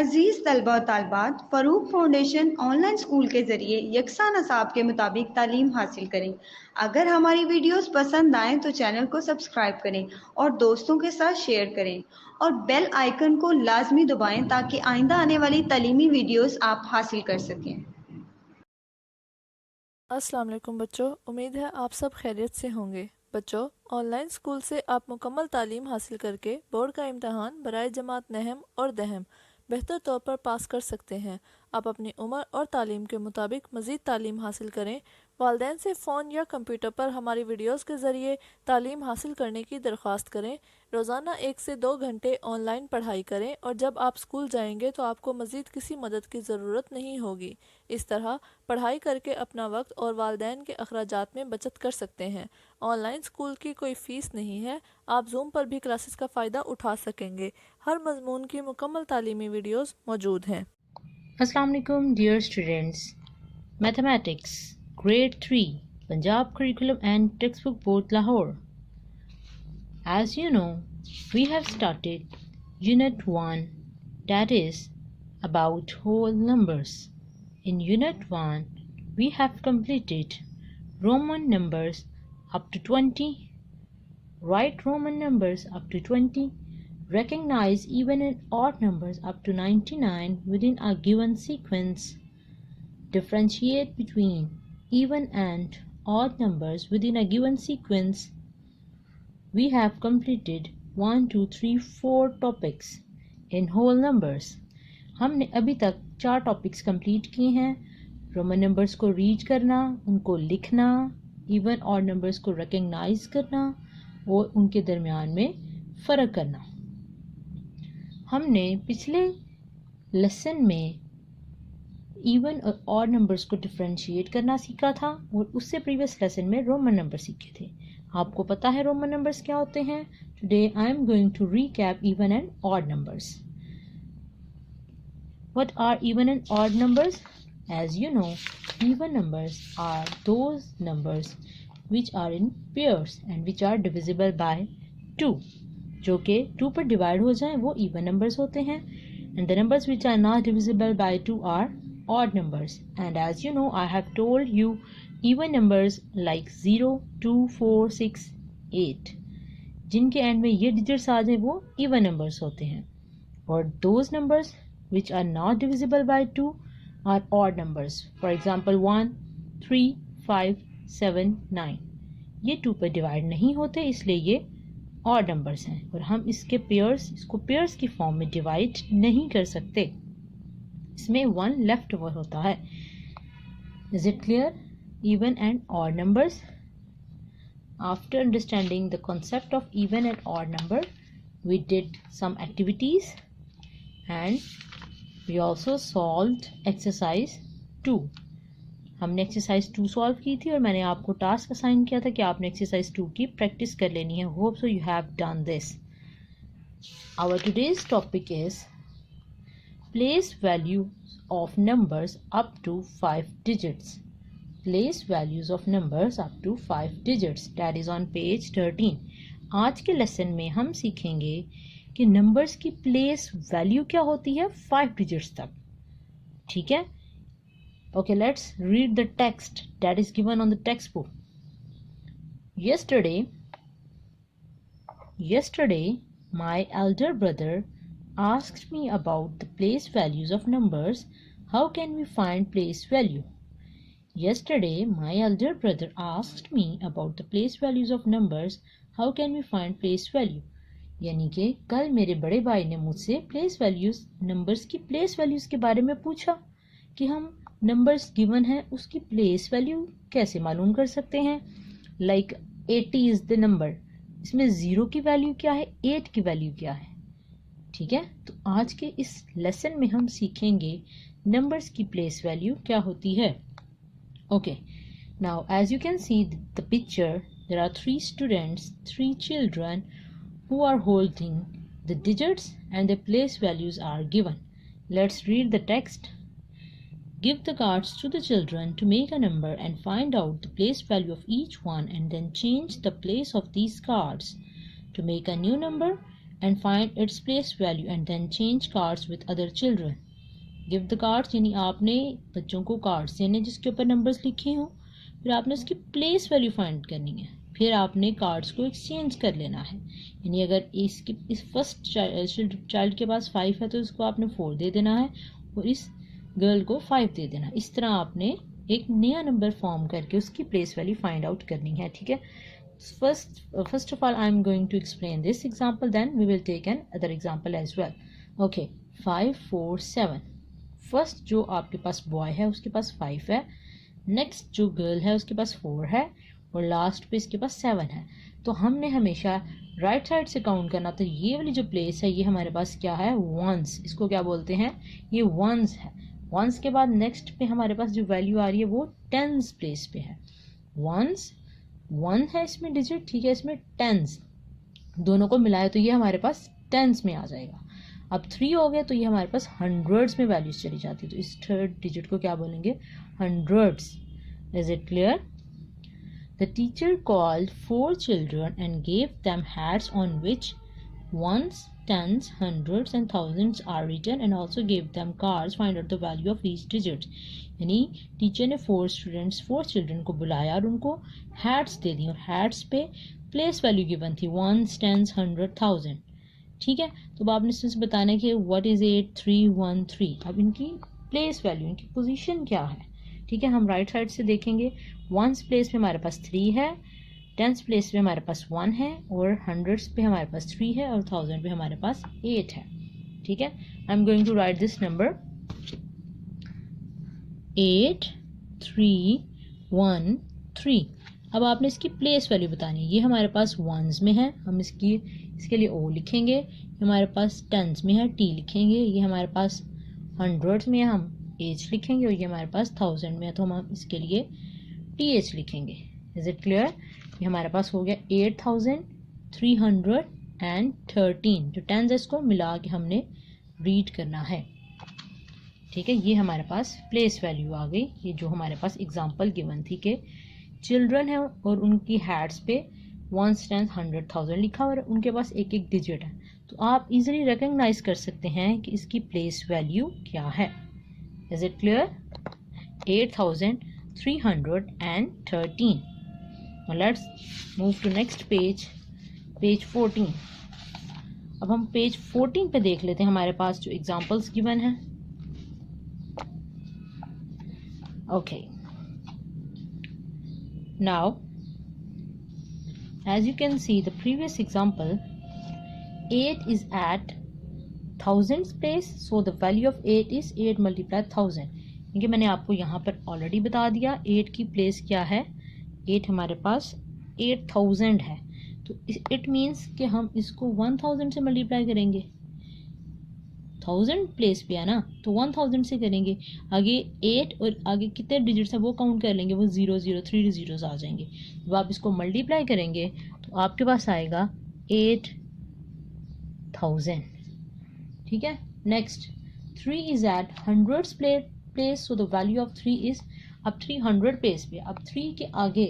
अजीज़ तलबा और तालबात, Farooq foundation online school के ज़रिए यकसा नसाब के मुताबिक तालीम हासिल करें। अगर हमारी वीडियोस पसंद आएँ तो चैनल को सब्सक्राइब करें और दोस्तों के साथ शेयर करें और बेल आइकन को लाजमी दबाएं ताकि आइंदा आने वाली तालीमी वीडियोस आप हासिल कर सकें। अस्सलाम वालेकुम बच्चों, उम्मीद है आप सब खैरियत से होंगे। बच्चों, ऑनलाइन स्कूल से आप मुकम्मल तालीम हासिल करके बोर्ड का इम्तहान बराए जमात नहम और दहम बेहतर तौर पर पास कर सकते हैं। आप अपनी उम्र और तालीम के मुताबिक मज़ीद तालीम हासिल करें। वालिदैन से फ़ोन या कंप्यूटर पर हमारी वीडियोस के ज़रिए तालीम हासिल करने की दरख्वास्त करें। रोज़ाना 1 से 2 घंटे ऑनलाइन पढ़ाई करें और जब आप स्कूल जाएंगे तो आपको मज़ीद किसी मदद की ज़रूरत नहीं होगी। इस तरह पढ़ाई करके अपना वक्त और वालिदैन के अखराजात में बचत कर सकते हैं। ऑनलाइन स्कूल की कोई फ़ीस नहीं है। आप जूम पर भी क्लासेस का फ़ायदा उठा सकेंगे। हर मजमून की मुकम्मल तालीमी वीडियोस मौजूद हैं। Assalamu alaikum dear students. Mathematics Grade 3 Punjab Curriculum and Textbook Board Lahore. As you know, we have started Unit 1, that is about whole numbers. In Unit 1, we have completed Roman numbers up to 20, write Roman numbers up to 20, recognize even and odd numbers up to 99 within a given sequence, differentiate between even and odd numbers within a given sequence. We have completed 1, 2, 3, 4 topics in whole numbers. हमने अभी तक 4 topics complete किए हैं। Roman numbers को read करना, उनको लिखना, even और नंबर्स को रिकग्नाइज करना और उनके दरमियान में फ़र्क करना। हमने पिछले लेसन में इवन और ऑड नंबर्स को डिफरेंशिएट करना सीखा था और उससे प्रीवियस लेसन में रोमन नंबर सीखे थे। आपको पता है रोमन नंबर्स क्या होते हैं। Today I am going to recap even and odd numbers. What are even and odd numbers? As you know, even numbers are those numbers which are in pairs and which are divisible by 2. जो कि 2 पर divide हो जाएं वो even numbers होते हैं, and the numbers which are not divisible by 2 are odd numbers. And as you know, I have told you even numbers like 0, 2, 4, 6, 8 जिनके and में ये डिजिट्स आ जाए वो even numbers होते हैं, और those numbers which are not divisible by 2 are odd numbers. For example 1, 3, 5, 7, 9 ये 2 पर डिवाइड नहीं होते, इसलिए ये odd numbers हैं और हम इसको पेयर्स की फॉर्म में डिवाइड नहीं कर सकते। इसमें 1 लेफ्ट ओवर होता है। Is it clear? Even and odd numbers. After understanding the concept of even and odd number, we did some activities and we also solved exercise 2. हमने exercise 2 सॉल्व की थी और मैंने आपको टास्क असाइन किया था कि आपने exercise 2 की प्रैक्टिस कर लेनी है। Hope so you have done this. Our today's topic is place values of numbers up to 5 digits. Place values of numbers up to 5 digits. That is on page 13. आज के लेसन में हम सीखेंगे कि नंबर्स की प्लेस वैल्यू क्या होती है 5 डिजिट्स तक। ठीक है, okay, let's read the text that is given on the text book. Yesterday my elder brother asked me about the place values of numbers. How can we find place value? Yesterday my elder brother asked me about the place values of numbers. How can we find place value? यानी कि कल मेरे बड़े भाई ने मुझसे place values numbers की place values के बारे में पूछा कि हम नंबर्स गिवन है उसकी प्लेस वैल्यू कैसे मालूम कर सकते हैं। लाइक 80 इज द नंबर, इसमें 0 की वैल्यू क्या है, 8 की वैल्यू क्या है। ठीक है, तो आज के इस लेसन में हम सीखेंगे नंबर्स की प्लेस वैल्यू क्या होती है। Okay, now as you can see the picture, there are 3 students, 3 children who are holding the digits and the place values are given. Let's read the text. Give the cards to the children to make a number and find out the place value of each one and then change the place of these cards. To make a new number, and find its place value and then change cards with other children. Give the cards, यानी आपने बच्चों को cards देने जिसके ऊपर numbers लिखे हों, फिर आपने उसकी प्लेस वैल्यू फाइंड करनी है, फिर आपने कार्ड्स को एक्सचेंज कर लेना है। यानी अगर इस फर्स्ट चाइल्ड के पास 5 है तो इसको आपने 4 दे देना है और इस गर्ल को 5 दे देना है। इस तरह आपने एक नया नंबर फॉर्म करके उसकी प्लेस वैल्यू फाइंड आउट करनी है, ठीक है। First of all, I am going to explain this example, then we will take an other example as well. Okay, 5, 4, 7. First जो आपके पास बॉय है उसके पास 5 है, नेक्स्ट जो गर्ल है उसके पास 4 है और लास्ट पे इसके पास 7 है। तो हमने हमेशा राइट साइड से काउंट करना, तो ये वाली जो प्लेस है ये हमारे पास क्या है, वंस। इसको क्या बोलते हैं, ये वंस है। वंस के बाद नेक्स्ट पे हमारे पास जो वैल्यू आ रही है वो टेंस प्लेस पे है। वंस 1 है इसमें डिजिट, ठीक है, इसमें टेंस, दोनों को मिलाए तो ये हमारे पास टेंस में आ जाएगा। अब 3 हो गया तो ये हमारे पास हंड्रेड्स में वैल्यूज चली जाती है, तो इस थर्ड डिजिट को क्या बोलेंगे, hundreds. Is it clear? The teacher called 4 children and gave them hats on which ones, tens, hundreds and thousands are written and also gave them cards find out the value of each digit. यानी teacher ने 4 children को बुलाया और उनको hats दे दी और hats पे place value given थी 1, 10, 100, 1000, ठीक है। तो अब आपने इसमें बताना है कि व्हाट इज 8, 3, 1, 3। अब इनकी प्लेस वैल्यू, इनकी पोजीशन क्या है, ठीक है। हम राइट साइड से देखेंगे, 1 प्लेस पे हमारे पास 3 है, 10 प्लेस पे हमारे पास 1 है और 100 पे हमारे पास 3 है और 1000 पे हमारे पास 8 है, ठीक है। I am going to write this number 8, 3, 1, 3। अब आपने इसकी प्लेस वैल्यू बतानी है। ये हमारे पास वंस में है, हम इसके लिए ओ लिखेंगे। हमारे पास टेंस में है, टी लिखेंगे। ये हमारे पास हंड्रेड्स में है, हम एच लिखेंगे और ये हमारे पास 1000 में है तो हम इसके लिए टी एच लिखेंगे। Is it clear? ये हमारे पास हो गया 8313। जो टेंस है इसको मिला के हमने रीड करना है, ठीक है। ये हमारे पास प्लेस वैल्यू आ गई। ये जो हमारे पास एग्जांपल गिवन थी कि चिल्ड्रन है और उनकी हैट्स पे 1, 10, 100, 1000 लिखा और उनके पास एक एक डिजिट है, तो आप इजीली रिकग्नाइज कर सकते हैं कि इसकी प्लेस वैल्यू क्या है। Is it clear? 8313। Let's move to next page 14। अब हम पेज 14 पे देख लेते हैं हमारे पास जो एग्जांपल्स गिवन है। Okay, now as you can see the previous example, 8 is at thousands place, so the value of 8 is 8 multiplied 1000। क्योंकि मैंने आपको यहाँ पर ऑलरेडी बता दिया 8 की प्लेस क्या है, 8 हमारे पास 8000 है, तो इट मीन्स कि हम इसको 1000 से मल्टीप्लाई करेंगे। 1000 प्लेस पे है ना, तो 1000 से करेंगे। आगे 8 और आगे कितने डिजिट्स हैं वो काउंट कर लेंगे, वो 0, 0, 3 जीरोस आ जाएंगे। जब आप इसको मल्टीप्लाई करेंगे तो आपके पास आएगा 8000, ठीक है। Next 3 is at hundreds place, so the value of 3 is, अब 300 प्लेस पे, अब 3 के आगे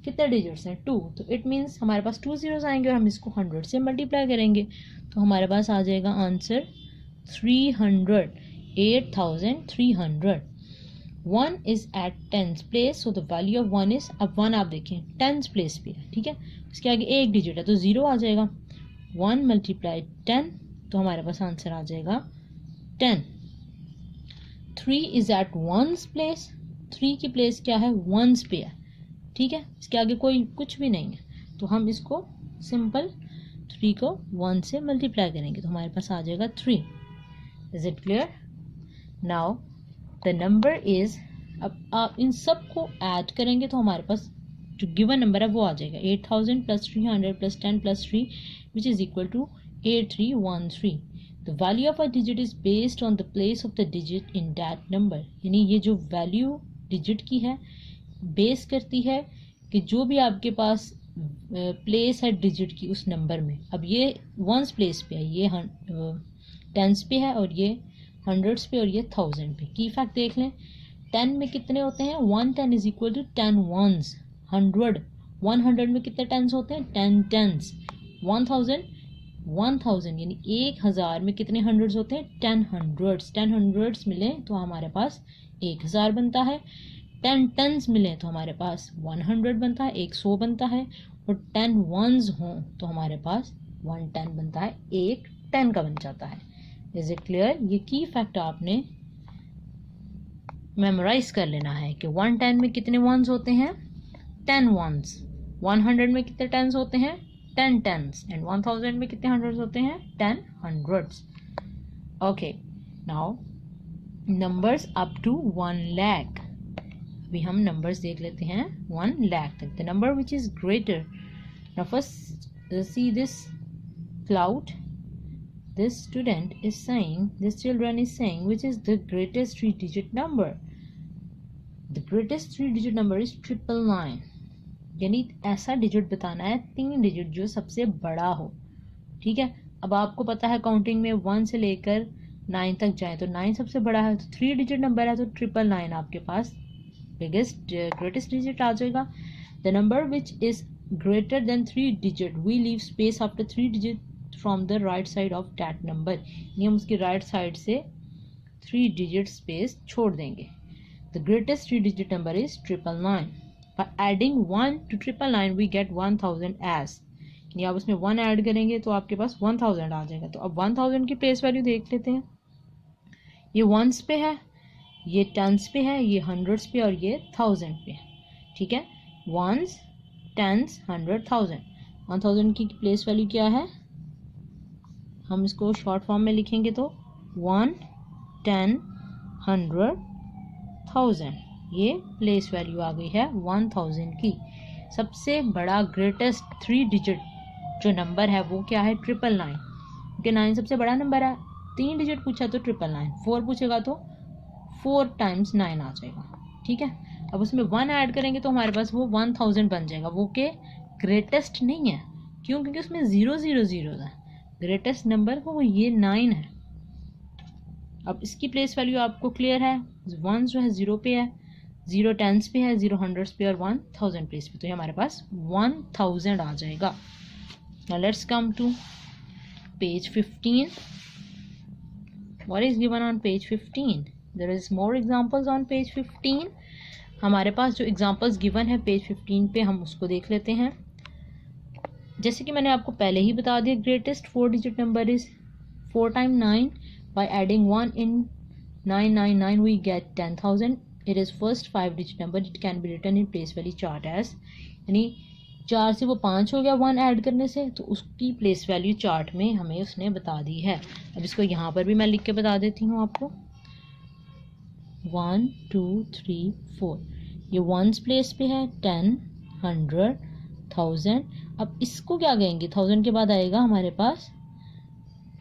कितने डिजिट्स हैं, 2, तो इट मीन्स हमारे पास 2 जीरोस आएंगे और हम इसको 100 से मल्टीप्लाई करेंगे तो हमारे पास आ जाएगा answer 300, 8300। 1 is at 10th place, so the value of 1 is, अब 1 आप देखें 10th place पे है, ठीक है, उसके आगे एक डिजिट है तो 0 आ जाएगा। 1 मल्टीप्लाई 10 तो हमारे पास आंसर आ जाएगा 10। 3 is at 1's place, 3 की प्लेस क्या है, 1's पे है, ठीक है, इसके आगे कोई कुछ भी नहीं है तो हम इसको सिंपल 3 को 1 से मल्टीप्लाई करेंगे तो हमारे पास आ जाएगा 3। Is it clear? Now the number is, अब आप इन सब को ऐड करेंगे तो हमारे पास जो गिवन नंबर है वो आ जाएगा 8000 + 300 + 10 + 3 which is equal to 8313। The value of a digit is based on the place of the digit in that number. यानी ये जो वैल्यू डिजिट की है बेस करती है कि जो भी आपके पास प्लेस है डिजिट की उस नंबर में। अब ये 1's प्लेस पे है, ये 10s पे है और ये 100s पे और ये 1000 पे। की फैक्ट देख लें, 10 में कितने होते हैं, 1 10 इज इक्वल टू 10 ones। 100 में कितने 10s होते हैं, 10 10s। 1000 1000 यानी 1000 में कितने हंड्रेड्स होते हैं? 10 हंड्रेड्स। 10 हंड्रेड्स मिले तो हमारे पास 1000 बनता है। 10 टेंस मिले तो हमारे पास 100 बनता है, 100 बनता है। और 10 वंस हों तो हमारे पास 110 बनता है, एक 10 का बन जाता है। Is it clear? ये की फैक्ट आपने मेमोराइज कर लेना है कि 110 में कितने वंस होते हैं? 10 वंस। 100 में कितने टेंस होते हैं? 10 टेंस। एंड 1000 में कितने हंड्रेड्स होते हैं? 10 hundreds. Okay, now numbers up to 1 lakh. अभी हम नंबर्स देख लेते हैं 1 लाख तक। The number which is greater, now first see this cloud. This student is saying, this children is saying, which is the greatest 3-digit number? The greatest 3-digit number is 999. यानी ऐसा digit बताना है, 3 digit जो सबसे बड़ा हो। ठीक है, अब आपको पता है काउंटिंग में 1 से लेकर 9 तक जाए तो 9 सबसे बड़ा है, तो 3 डिजिट नंबर है तो 999 आपके पास बिगेस्ट ग्रेटेस्ट डिजिट आ जाएगा। The number which is greater than 3 digit, we leave space after 3 digit from the right side of that number, यानी हम उसकी राइट साइड से 3 डिजिट स्पेस छोड़ देंगे। The greatest 3 digit number is 999. By adding 1 to 999 we get 1000 as, यानी आप उसमें 1 add करेंगे तो आपके पास 1000 आ जाएगा। तो अब 1000 की प्लेस वैल्यू देख लेते हैं। ये वंस पे है, ये टेंस पे है, ये हंड्रेड्स पे और ये थाउजेंड पे है। ठीक है, वंस, टेंस, 100, 1000। 1000 की प्लेस वैल्यू क्या है? हम इसको शॉर्ट फॉर्म में लिखेंगे तो 1, 10, 100, 1000। ये प्लेस वैल्यू आ गई है 1000 की। सबसे बड़ा ग्रेटेस्ट 3 डिजिट जो नंबर है वो क्या है? 999, क्योंकि 9 सबसे बड़ा नंबर है। 3 डिजिट पूछा तो 999, 4 पूछेगा तो 4 टाइम्स 9 आ जाएगा। ठीक है, अब उसमें 1 ऐड करेंगे तो हमारे पास वो 1000 बन जाएगा। वो के ग्रेटेस्ट नहीं है, क्यों? क्योंकि उसमें 000 है। ग्रेटेस्ट नंबर वो ये 9 है। अब इसकी प्लेस वैल्यू आपको क्लियर है, 1 जो है 0 पे है, 0 टेंस पे है, 0 हंड्रेड्स पे और 1000 प्लेस पे, तो ये हमारे पास 1000 आ जाएगा। Now let's come to page 15. What is given on page 15? There is more examples on page 15. हमारे पास जो एग्जांपल्स गिवन है पेज 15 पे, हम उसको देख लेते हैं। जैसे कि मैंने आपको पहले ही बता दिया, greatest 4 digit number is 4 time 9. By adding 1 in 999 we get 10,000. It is first 5 digit number. It can be written in place value chart as, यानी 4 से वो 5 हो गया 1 ऐड करने से, तो उसकी प्लेस वैल्यू चार्ट में हमें उसने बता दी है। अब इसको यहाँ पर भी मैं लिख के बता देती हूँ आपको। 1 2 3 4, ये वंस प्लेस पे है, 10, 100, 1000। अब इसको क्या कहेंगे? 1000 के बाद आएगा हमारे पास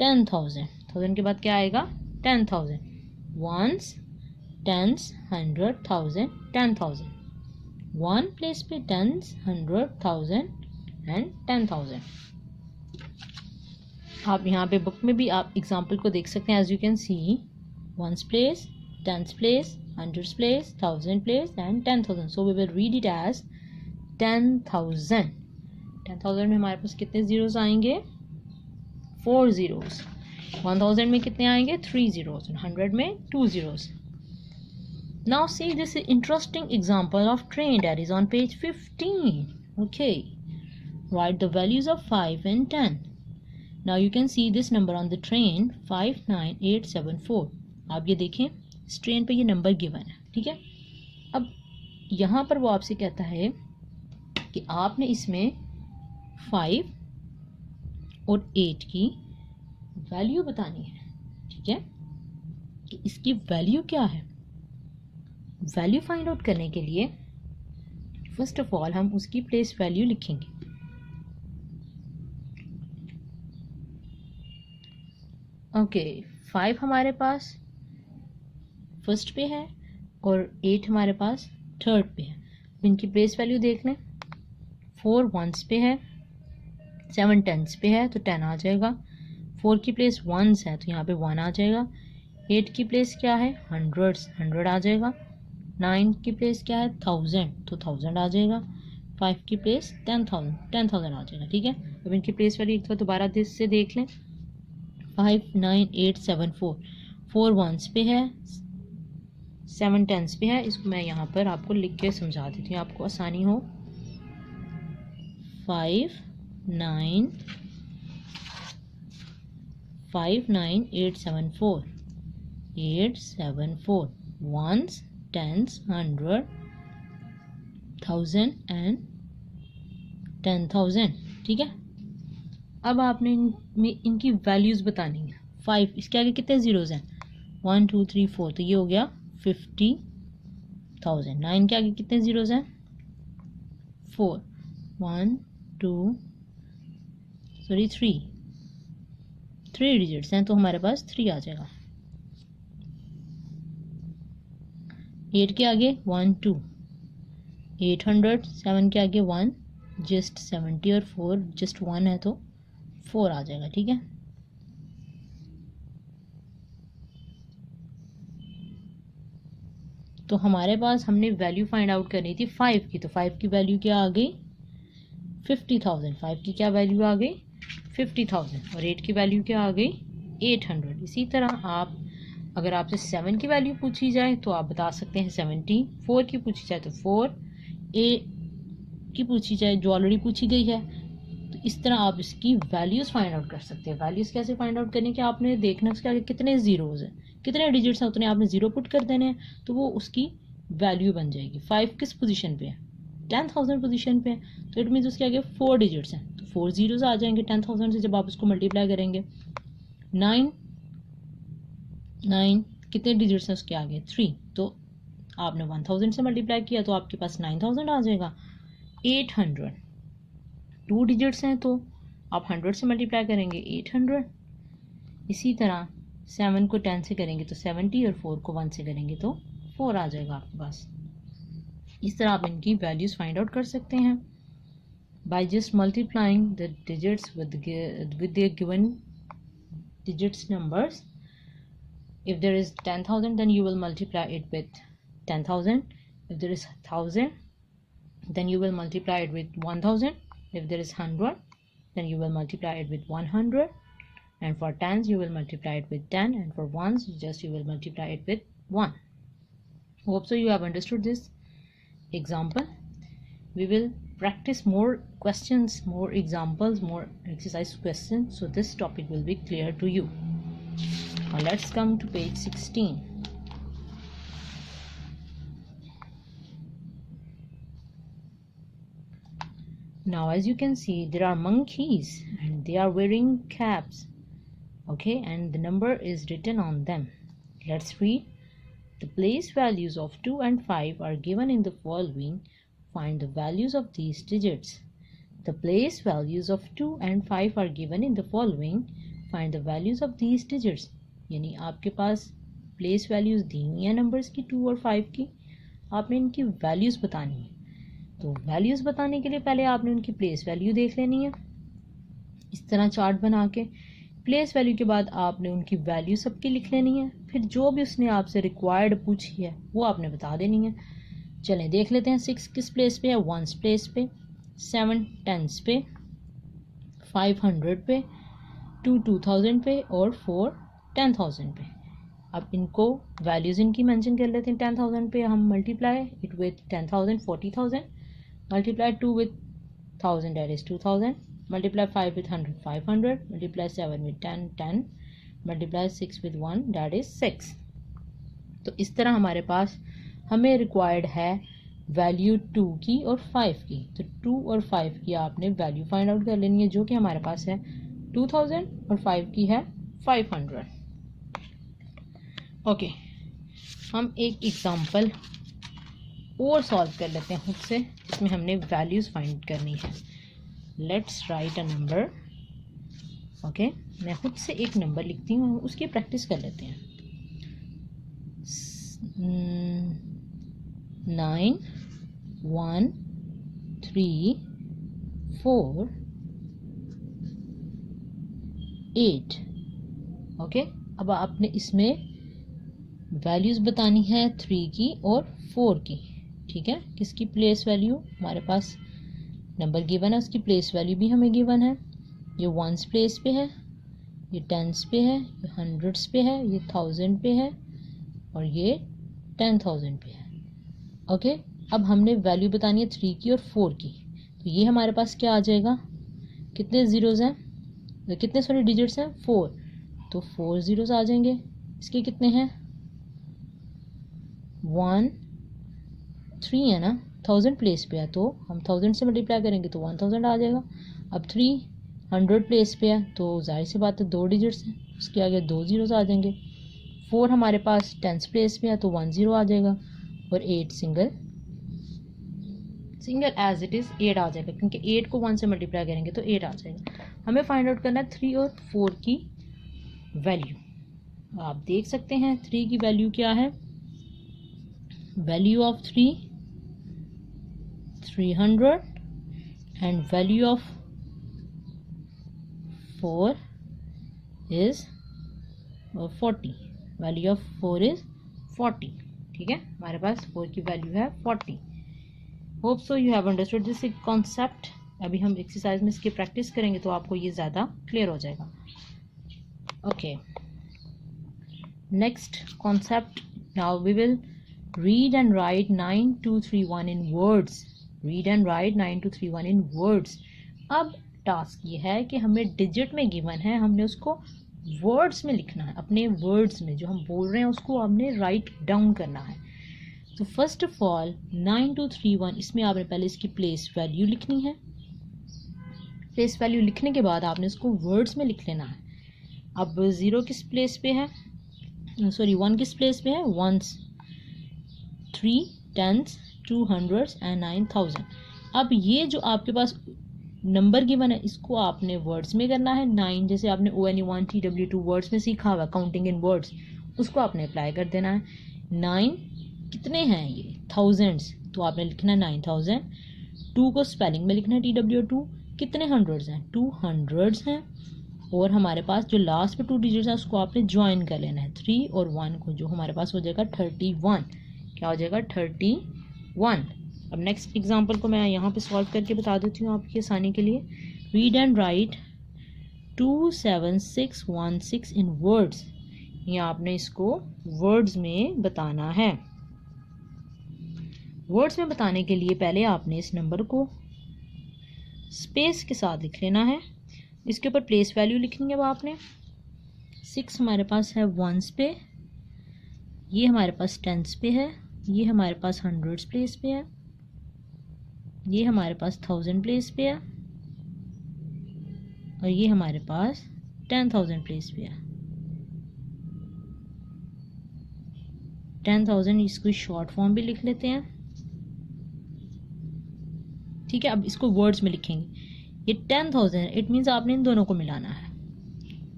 10,000। 1000 के बाद क्या आएगा? 10,000। Once, tense, 100, 1000, 10,000। 1 प्लेस पे 10, 100, 1000 एंड 10,000। आप यहाँ पे बुक में भी आप एग्जाम्पल को देख सकते हैं। As you can see, 1 place, 10 place, 100 place, 1000 place and 10,000। So we will read it as 10,000। 10,000 में हमारे पास कितने जीरोस आएंगे? 4 जीरोस। 1000 में कितने आएंगे? 3 जीरोस। 100 में 2 zeros. Now see this interesting example of train that is on page 15. Okay, write the values of 5 and 10. Now you can see this number on the train 59874. आप ये देखें, इस ट्रेन पे ये नंबर गिवन है। ठीक है, अब यहाँ पर वो आपसे कहता है कि आपने इसमें 5 और 8 की वैल्यू बतानी है। ठीक है, कि इसकी वैल्यू क्या है। वैल्यू फाइंड आउट करने के लिए फर्स्ट ऑफ ऑल हम उसकी प्लेस वैल्यू लिखेंगे। ओके, 5 हमारे पास फर्स्ट पे है और 8 हमारे पास थर्ड पे है। इनकी प्लेस वैल्यू देख लें। 4 वंस पे है, 7 टेंस पे है तो 10 आ जाएगा। 4 की प्लेस वंस है तो यहाँ पे 1 आ जाएगा। 8 की प्लेस क्या है? हंड्रेड्स, 100 आ जाएगा। 9 की प्लेस क्या है? 1000 तो 1000 आ जाएगा। 5 की प्लेस 10,000 आ जाएगा। ठीक है, अब इनकी प्लेस वैल्यू एक बार दोबारा से देख लें। 59874 4 वंस पे है, 7 टेंस पे है। इसको मैं यहाँ पर आपको लिख के समझा देती हूँ, आपको आसानी हो। 59874 874 ones, tens, 100, 1000 and 10,000। ठीक है, अब आपने इनकी वैल्यूज बतानी है। 5 इसके आगे कितने जीरोज हैं? 1 2 3 4, तो ये हो गया 50,000। 9 के आगे कितने जीरोज हैं? 4 1 2 3 डिजिट्स हैं, तो हमारे पास 3 आ जाएगा। 8 के आगे 1 2 800, 7 के आगे 1 जस्ट 70 और 4 जस्ट 1 है तो 4 आ जाएगा। ठीक है, तो हमारे पास हमने वैल्यू फाइंड आउट करनी थी 5 की, तो 5 की वैल्यू क्या आ गई? 50,000। 5 की क्या वैल्यू आ गई? 50,000। और 8 की वैल्यू क्या आ गई? 800। इसी तरह आप अगर आपसे 7 की वैल्यू पूछी जाए तो आप बता सकते हैं 70, 4 की पूछी जाए तो 4, 8 की पूछी जाए जो ऑलरेडी पूछी गई है, तो इस तरह आप इसकी वैल्यूज़ फाइंड आउट कर सकते हैं। वैल्यूज़ कैसे फाइंड आउट करने के? आपने देखना उसके आगे कितने ज़ीरोज़ हैं, कितने डिजिट्स हैं, उतने आपने ज़ीरो पुट कर देने हैं, तो वो उसकी वैल्यू बन जाएगी। 5 किस पोजीशन पे है? 10,000 पोजीशन पे है, तो इट मीन्स उसके आगे 4 डिजिट्स हैं, तो 4 जीरोज़ आ जाएंगे 10,000 से जब आप उसको मल्टीप्लाई करेंगे। 9 कितने डिजिट्स हैं उसके आगे? 3, तो आपने 1000 से मल्टीप्लाई किया तो आपके पास 9000 आ जाएगा। 800 2 डिजिट्स हैं, तो आप 100 से मल्टीप्लाई करेंगे 800। इसी तरह 7 को 10 से करेंगे तो 70 और 4 को 1 से करेंगे तो 4 आ जाएगा आपके पास। इस तरह आप इनकी वैल्यूज़ फाइंड आउट कर सकते हैं by just multiplying the digits with their given digits numbers. If there is 10,000, then you will multiply it with 10,000. If there is 1,000, then you will multiply it with 1,000. If there is 100, then you will multiply it with 100. And for tens, you will multiply it with 10. And for ones, you will multiply it with 1. Hope so you have understood this example. We will practice more questions, more examples, more exercise questions, so this topic will be clear to you. Now let's come to page 16. Now as you can see, there are monkeys and they are wearing caps, okay, and the number is written on them. Let's read. The place values of 2 and 5 are given in the following. Find the values of these digits. The place values of 2 and 5 are given in the following. Find the values of these digits. यानी आपके पास place values दी हुई हैं numbers की 2 और 5 की, आपने इनकी values बतानी है। तो वैल्यूज़ बताने के लिए पहले आपने उनकी प्लेस वैल्यू देख लेनी है, इस तरह चार्ट बना के। प्लेस वैल्यू के बाद आपने उनकी वैल्यू सबकी लिख लेनी है, फिर जो भी उसने आपसे रिक्वायर्ड पूछी है वो आपने बता देनी है। चलें देख लेते हैं। 6 किस प्लेस पे है? वंस प्लेस पे, 7 टेंस पे, 5 100 पे, 2 2000 पे और 4 10,000 पे। अब इनको वैल्यूज़ इनकी मेंशन कर लेते हैं। 10,000 पे हम multiply it with 10,000 40,000, multiply 2 with 1000 that is 2000, multiply 5 with 100 500, multiply 7 with 10 10, multiply 6 with 1 that is 6। तो इस तरह हमारे पास हमें रिक्वायर्ड है वैल्यू 2 की और 5 की। तो 2 और 5 की आपने वैल्यू फाइंड आउट कर लेनी है, जो कि हमारे पास है 2000 और 5 की है 500। ओके, हम एक एग्जांपल और सॉल्व कर लेते हैं खुद से, जिसमें हमने वैल्यूज़ फाइंड करनी है। Let's write a number. Okay, मैं खुद से एक नंबर लिखती हूँ, उसकी प्रैक्टिस कर लेते हैं। 9 1 3 4 8। ओके, अब आपने इसमें वैल्यूज़ बतानी है 3 की और 4 की। ठीक है, किसकी प्लेस वैल्यू? हमारे पास नंबर गिवन है, उसकी प्लेस वैल्यू भी हमें गिवन है। ये वंस प्लेस पे है, ये टेंस पे है, ये हंड्रेड्स पे है, ये थाउजेंड पे है और ये 10,000 पे है। ओके, अब हमने वैल्यू बतानी है 3 की और 4 की। तो ये हमारे पास क्या आ जाएगा, कितने ज़ीरोज़ हैं, कितने सॉरी डिजिट्स हैं, 4, तो 4 ज़ीरोज़ आ जाएंगे। इसके कितने हैं, 1 3 है ना, 1000 प्लेस पे है तो हम 1000 से मल्टीप्लाई करेंगे तो 1000 आ जाएगा। अब 300 प्लेस पे है तो जाहिर सी बात है 2 डिजिट्स हैं, उसके आगे 2 ज़ीरोज़ आ जाएंगे। 4 हमारे पास 10 प्लेस पे है तो 1 0 आ जाएगा और 8 सिंगल एज इट इज़ 8 आ जाएगा, क्योंकि 8 को 1 से मल्टीप्लाई करेंगे तो 8 आ जाएगा। हमें फाइंड आउट करना है 3 और 4 की वैल्यू। आप देख सकते हैं 3 की वैल्यू क्या है, value of 3 300 and value of 4 is 40, value of 4 is 40। ठीक है, हमारे पास 4 की वैल्यू है 40। Hope so you have understood this concept. अभी हम एक्सरसाइज में इसकी प्रैक्टिस करेंगे तो आपको ये ज़्यादा क्लियर हो जाएगा। Okay, next concept, now we will read and write 9231 in words, read and write 9231 in words। अब टास्क ये है कि हमें डिजिट में गिवन है, हमने उसको वर्ड्स में लिखना है, अपने वर्ड्स में जो हम बोल रहे हैं उसको हमने राइट डाउन करना है। तो फर्स्ट ऑफ ऑल 9231, इसमें आपने पहले इसकी प्लेस वैल्यू लिखनी है। प्लेस वैल्यू लिखने के बाद आपने इसको वर्ड्स में लिख लेना है। अब 0 किस प्लेस पे है, सॉरी 1 किस प्लेस पे है, वंस, 3 10s 200s एंड 9000। अब ये जो आपके पास नंबर गिवन है इसको आपने वर्ड्स में करना है। 9 जैसे आपने ONE1 TW2 वर्ड्स में सीखा हुआ काउंटिंग इन वर्ड्स, उसको आपने अप्लाई कर देना है। 9 कितने हैं, ये थाउजेंड्स, तो आपने लिखना है 9000। 2 को स्पेलिंग में लिखना है TW2। कितने हंड्रेड्स हैं, 200 हैं। और हमारे पास जो लास्ट पे 2 डिजिट्स हैं उसको आपने ज्वाइन कर लेना है, 3 और 1 को, जो हमारे पास हो जाएगा 31। क्या हो जाएगा, 31। अब नेक्स्ट एग्जांपल को मैं यहाँ पे सॉल्व करके बता देती हूँ आपकी आसानी के लिए। Read and right 27616 in words, ये आपने इसको वर्ड्स में बताना है। वर्ड्स में बताने के लिए पहले आपने इस नंबर को स्पेस के साथ लिख लेना है, इसके ऊपर प्लेस वैल्यू लिखनी है। अब आपने 6 हमारे पास है वंस पे, ये हमारे पास टेंस पे है, ये हमारे पास हंड्रेड्स प्लेस पे है, ये हमारे पास 1000 प्लेस पे है और ये हमारे पास 10,000 प्लेस पे है। 10,000 इसको शॉर्ट फॉर्म भी लिख लेते हैं। ठीक है, अब इसको वर्ड्स में लिखेंगे। ये 10,000 इट मीन्स आपने इन दोनों को मिलाना है,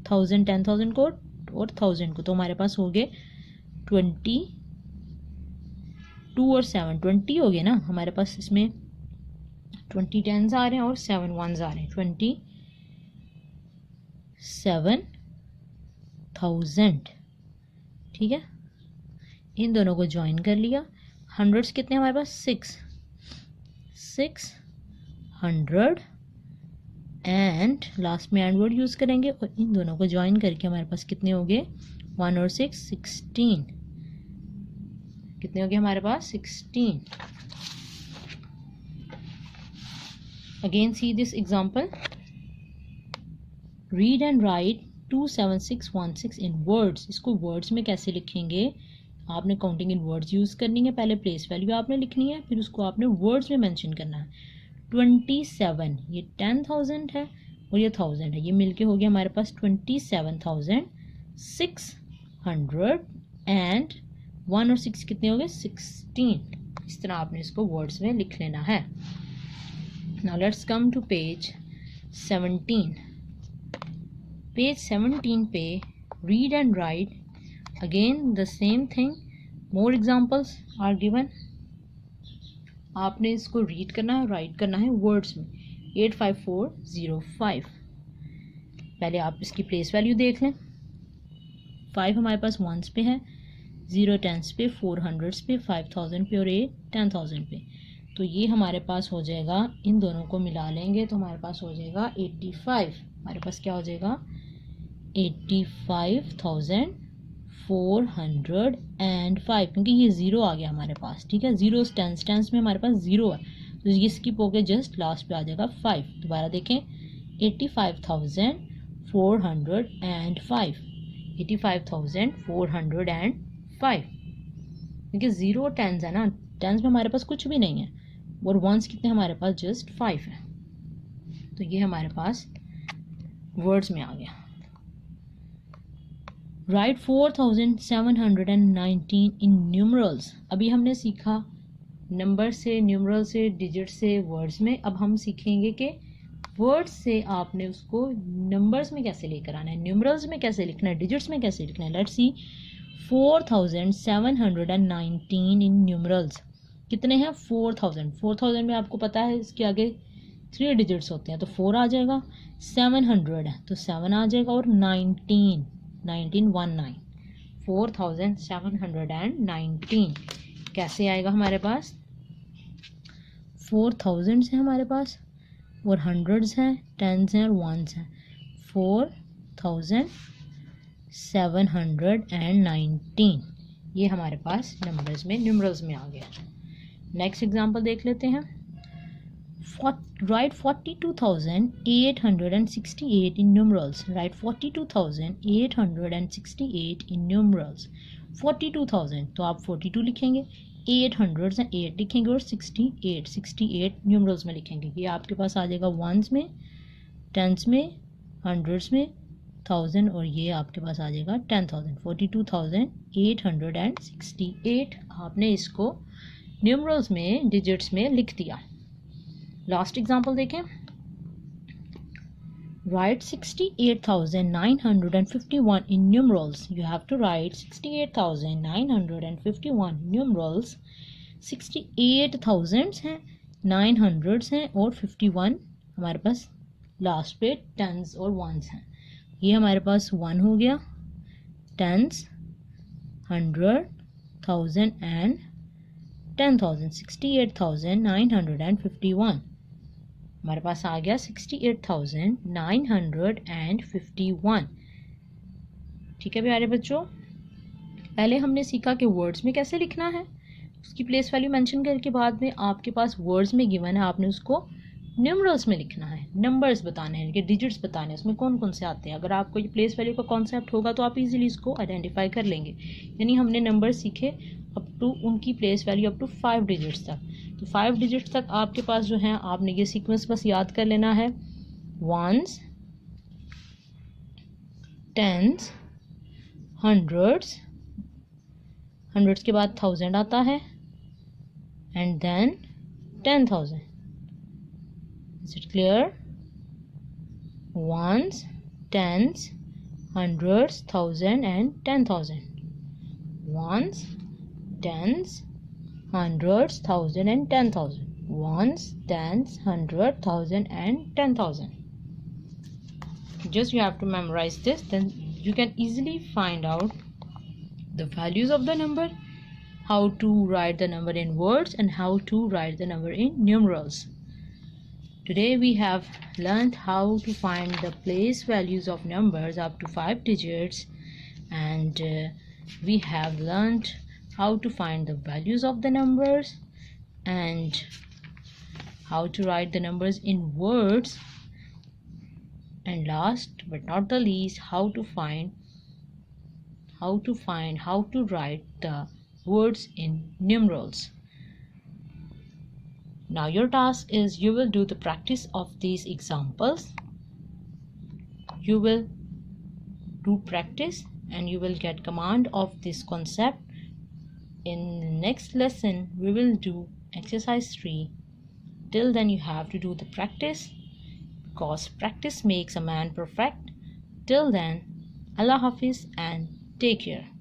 1000 10,000 को और 1000 को, तो हमारे पास हो गए 22 और 7 20 हो गए ना हमारे पास। इसमें 20 10s आ रहे हैं और 7 1s आ रहे हैं, 27,000। ठीक है, इन दोनों को ज्वाइन कर लिया। हंड्रेड्स कितने हमारे पास, 600 एंड लास्ट में एंड वर्ड यूज़ करेंगे और इन दोनों को ज्वाइन करके हमारे पास कितने हो गए, 1 और 6 16। कितने हो गए हमारे पास, 16। Again see this example, read and right 27616 in words. इसको वर्ड्स में कैसे लिखेंगे, आपने काउंटिंग इन वर्ड्स यूज़ करनी है। पहले प्लेस वैल्यू आपने लिखनी है, फिर उसको आपने वर्ड्स में मेंशन करना है। 27, ये 10,000 है और ये 1000 है, ये मिलके हो गया हमारे पास 27,600 एंड 1 और 6 कितने हो गए, 16। इस तरह आपने इसको वर्ड्स में लिख लेना है। Now let's come to page 17। Page 17 पे read and write, again the same thing, more examples are given. आपने इसको रीड करना है, राइट करना है वर्ड्स में। 85405, पहले आप इसकी प्लेस वैल्यू देख लें। 5 हमारे पास वंस पे है, 0 10s पे, 4 100s पे, 5000 पे और 8 10,000 पे। तो ये हमारे पास हो जाएगा, इन दोनों को मिला लेंगे तो हमारे पास हो जाएगा 85। हमारे पास क्या हो जाएगा 85,405, क्योंकि ये ज़ीरो आ गया हमारे पास। ठीक है, ज़ीरो टेंस में हमारे पास ज़ीरो है तो ये स्किप होके जस्ट लास्ट पे आ जाएगा 5। दोबारा देखें 85,405, 85,405, क्योंकि ज़ीरो टेंस है ना, टेंस में हमारे पास कुछ भी नहीं है और वंस कितने हमारे पास जस्ट 5 है। तो ये हमारे पास वर्ड्स में आ गया। राइट 4719 इन न्यूमरल्स। अभी हमने सीखा नंबर से, न्यूमरल से, डिजिट से, वर्ड्स में। अब हम सीखेंगे कि वर्ड्स से आपने उसको नंबर्स में कैसे लेकर आना है, न्यूमरल्स में कैसे लिखना है, डिजिट्स में कैसे लिखना है। Let's see 4719 in numerals. कितने हैं 4000 में आपको पता है इसके आगे 3 डिजिट्स होते हैं तो 4 आ जाएगा। 700 है तो 7 आ जाएगा और 19 4719 कैसे आएगा हमारे पास। 4000 है हमारे पास और हंड्रेड्स हैं, टेंस हैं और वंस हैं। 4719 ये हमारे पास नंबर्स में, न्यूमरल्स में आ गया। नेक्स्ट एग्जांपल देख लेते हैं। राइट 42,868 इन न्यूमरल्स। राइट 42,868 इन न्यूमरल्स। 42,000 तो आप 42 लिखेंगे, 800 हैं 8 लिखेंगे और 68 न्यूमरल्स में लिखेंगे। ये आपके पास आ जाएगा वंस में, टेंस में, हंड्रेड्स में, 1000 और ये आपके पास आ जाएगा 10,000। 42,868 आपने इसको न्यूमरल्स में, डिजिट्स में लिख दिया। लास्ट एग्जांपल देखें। Write 68,951 in numerals. You have to write 68,951 numerals. 68,000 हैं, 900s हैं और 51 हमारे पास लास्ट पे टेंस और वंस हैं। ये हमारे पास 1 हो गया, टेंस, 100, 1000 एंड 10,000। 68,951 हमारे पास आ गया 68,951। ठीक है प्यारे बच्चों, पहले हमने सीखा कि वर्ड्स में कैसे लिखना है, उसकी प्लेस वैल्यू मेंशन करके बाद में आपके पास वर्ड्स में गिवन है, आपने उसको न्यूमरल्स में लिखना है, नंबर्स बताने हैं, कि डिजिट्स बताने हैं, उसमें कौन कौन से आते हैं। अगर आपको ये प्लेस वैल्यू का कॉन्सेप्ट होगा तो आप इजीली इसको आइडेंटिफाई कर लेंगे। यानी हमने नंबर सीखे अप टू उनकी place value up to 5 digits तक। तो 5 डिजिट्स तक आपके पास जो है, आपने ये सीक्वेंस बस याद कर लेना है। वंस, टेंस, हंड्रेड्स, हंड्रेड्स के बाद 1000 आता है and then 10,000। Is it clear? Ones, tens, hundreds, 1000 and 10,000. Ones, tens, hundreds, 1000 and 10,000. Ones, tens, 100, 1000 and 10,000. Just you have to memorize this, then you can easily find out the values of the number, how to write the number in words and how to write the number in numerals. Today we have learned how to find the place values of numbers up to 5 digits, and we have learned how to find the values of the numbers and how to write the numbers in words, and last but not the least, how to write the words in numerals. Now your task is, you will do the practice of these examples. You will do practice and you will get command of this concept. In the next lesson we will do exercise 3. Till then you have to do the practice, because practice makes a man perfect. Till then, Allah Hafiz and take care.